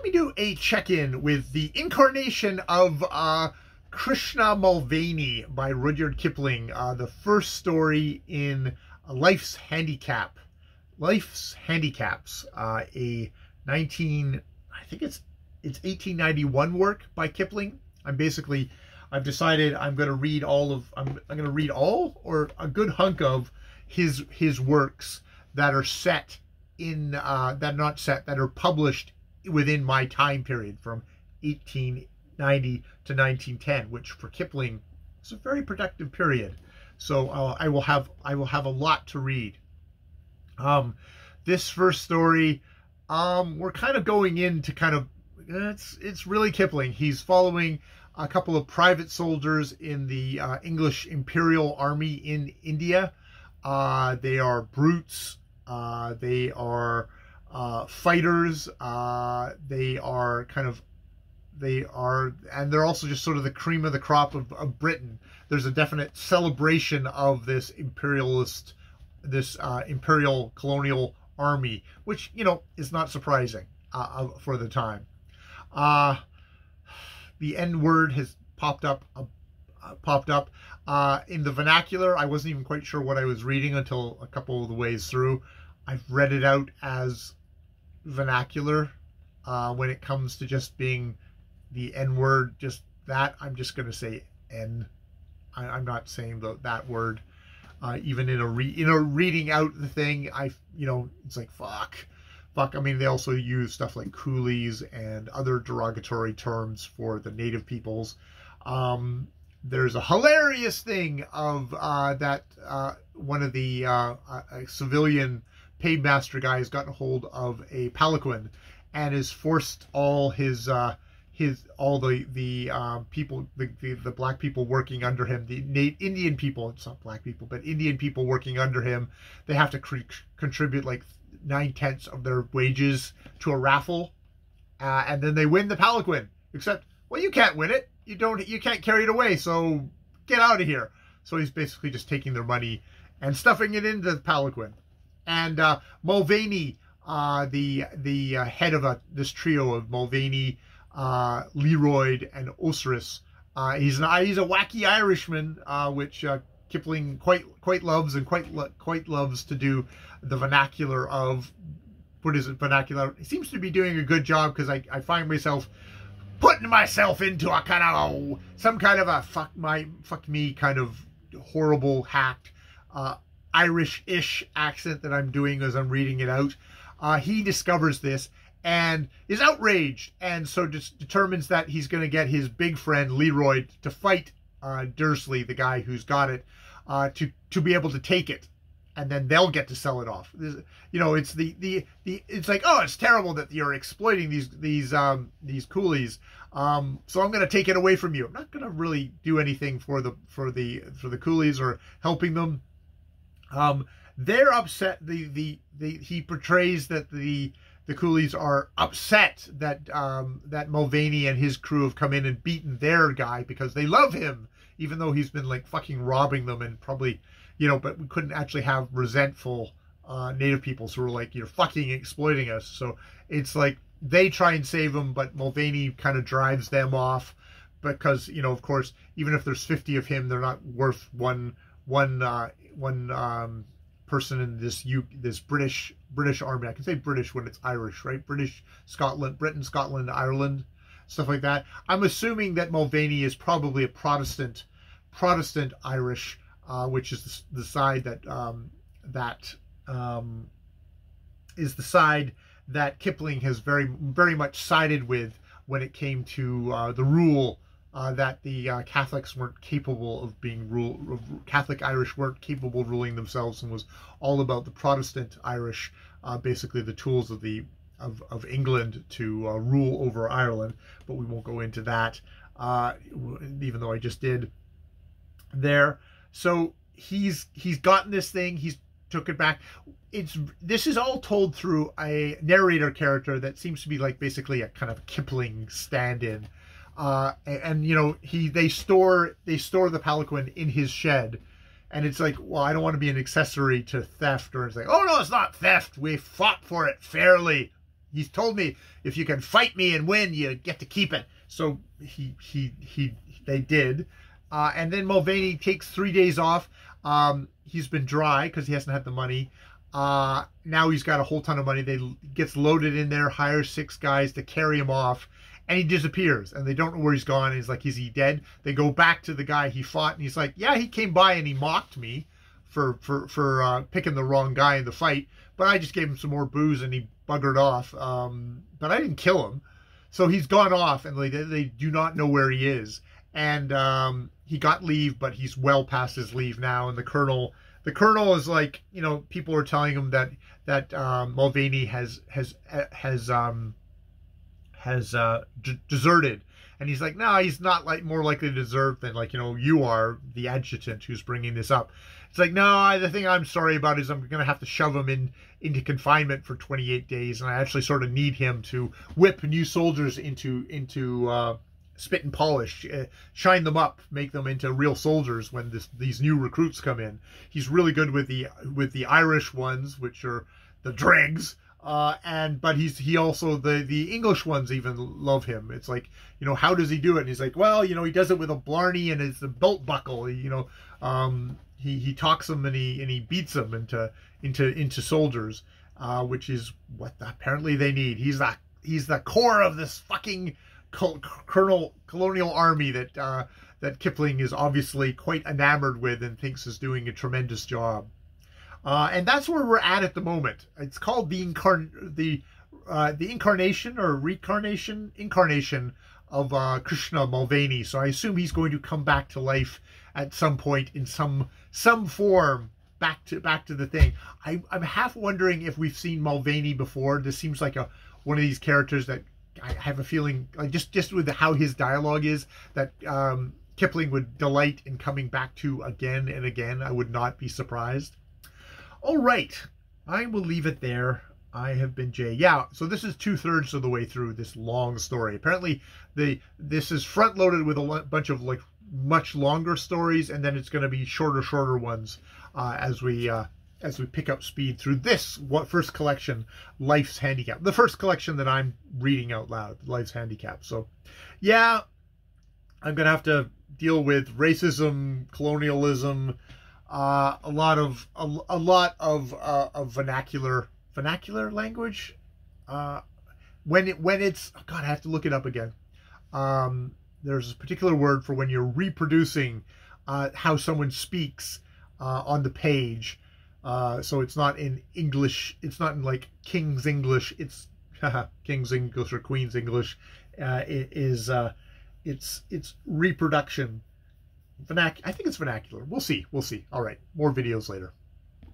let me do a check-in with the incarnation of Krshn Mlvny by Rudyard Kipling, the first story in Life's Handicaps, a I think it's 1891 work by Kipling. I've decided I'm going to read all or a good hunk of his works that are set in that are published within my time period from 1890 to 1910, which for Kipling is a very productive period. So I will have a lot to read. This first story, we're kind of going into it's really Kipling. He's following a couple of private soldiers in the English Imperial Army in India. They are brutes. They are fighters. And they're also just sort of the cream of the crop of Britain. There's a definite celebration of this imperial colonial army, which, is not surprising for the time. The N word has popped up in the vernacular. I wasn't even quite sure what I was reading until a couple of the ways through. I've read it out as vernacular. When it comes to just being the N word, just that, I'm just going to say N. I'm not saying that word. Even in a reading out the thing, it's like fuck. I mean, they also use stuff like coolies and other derogatory terms for the native peoples. There's a hilarious thing of that one of the civilian paymaster guys gotten hold of a palanquin and has forced all the people, the black people working under him, the Indian people, it's not black people, but Indian people working under him, they have to contribute like 9/10 of their wages to a raffle, and then they win the palanquin. Except, well, you can't win it. You can't carry it away. So get out of here. So he's basically just taking their money and stuffing it into the palanquin. And Mlvny, the head of this trio of Mlvny, Leroyd, and Osiris, he's a wacky Irishman, which Kipling quite loves, and quite loves to do the vernacular of. What is it, vernacular? He seems to be doing a good job, because I find myself putting myself into a some kind of a fuck me kind of horrible hacked Irish-ish accent that I'm doing as I'm reading it out. He discovers this and is outraged, and so just determines that he's going to get his big friend Leroyd to fight Dursley, the guy who's got it, to be able to take it, and then they'll get to sell it off. It's it's like, oh, it's terrible that you're exploiting these coolies. So I'm going to take it away from you. I'm not going to really do anything for the coolies or helping them. They're upset. He portrays that the coolies are upset that Mlvny and his crew have come in and beaten their guy because they love him, even though he's been like fucking robbing them, and probably, but we couldn't actually have resentful native peoples who are like, you're fucking exploiting us. So it's like they try and save him, but Mlvny kind of drives them off because, of course, even if there's 50 of him, they're not worth one person in this British army. I can say British when it's Irish, right? Britain, Scotland, Ireland, stuff like that. I'm assuming that Mlvny is probably a Protestant Irish, which is the side is the side that Kipling has very, very much sided with when it came to the rule that the Catholics weren't capable of being Catholic Irish weren't capable of ruling themselves, and was all about the Protestant Irish, basically the tools of England to rule over Ireland. But we won't go into that, even though I just did there. So he's gotten this thing. He's took it back. This is all told through a narrator character that seems to be like basically a kind of Kipling stand-in. And they store the palanquin in his shed, and it's like, well, I don't want to be an accessory to theft, or it's like, oh no, it's not theft, we fought for it fairly. He's told me if you can fight me and win, you get to keep it. So they did. And then Mlvny takes 3 days off. He's been dry because he hasn't had the money. Now he's got a whole ton of money. They gets loaded in there, hires 6 guys to carry him off, and he disappears. And they don't know where he's gone. And he's like, is he dead? They go back to the guy he fought, and he's like, yeah, he came by and he mocked me for picking the wrong guy in the fight, but I just gave him some more booze and he buggered off. But I didn't kill him. So he's gone off, and they do not know where he is. And he got leave, but he's well past his leave now. And the colonel is like, you know, people are telling him that Mlvny has deserted, and he's like, no, he's not like more likely to desert than, like, you know, you are, the adjutant who's bringing this up. It's like, no, the thing I'm sorry about is I'm gonna have to shove him into confinement for 28 days, and I actually sort of need him to whip new soldiers into spit and polish, shine them up, make them into real soldiers when these new recruits come in. He's really good with the Irish ones, which are the dregs, but he also, the English ones even love him. It's like, you know, how does he do it? And he's like, well, you know, he does it with a blarney and it's a belt buckle. You know, he talks them and he beats them into soldiers, which is what apparently they need. He's the core of this fucking colonial army that Kplng is obviously quite enamored with and thinks is doing a tremendous job. And that's where we're at the moment. It's called the incarnation or incarnation of Krshn Mlvny. So I assume he's going to come back to life at some point in some form. Back to the thing. I'm half wondering if we've seen Mlvny before. This seems like one of these characters that I have a feeling, like just with how his dialogue is, that Kplng would delight in coming back to again and again. I would not be surprised. All right, I will leave it there. I have been Jay. Yeah, so this is 2/3 of the way through this long story. Apparently, this is front loaded with a bunch of like much longer stories, and then it's going to be shorter ones as we pick up speed through this first collection, Life's Handicap. The first collection that I'm reading out loud, Life's Handicap. So, yeah, I'm gonna have to deal with racism, colonialism, a lot of vernacular language. When it's, oh God, I have to look it up again. There's a particular word for when you're reproducing how someone speaks on the page. So it's not in English. It's not in like King's English. It's King's English or Queen's English. It's reproduction. I think it's vernacular. We'll see. All right. More videos later.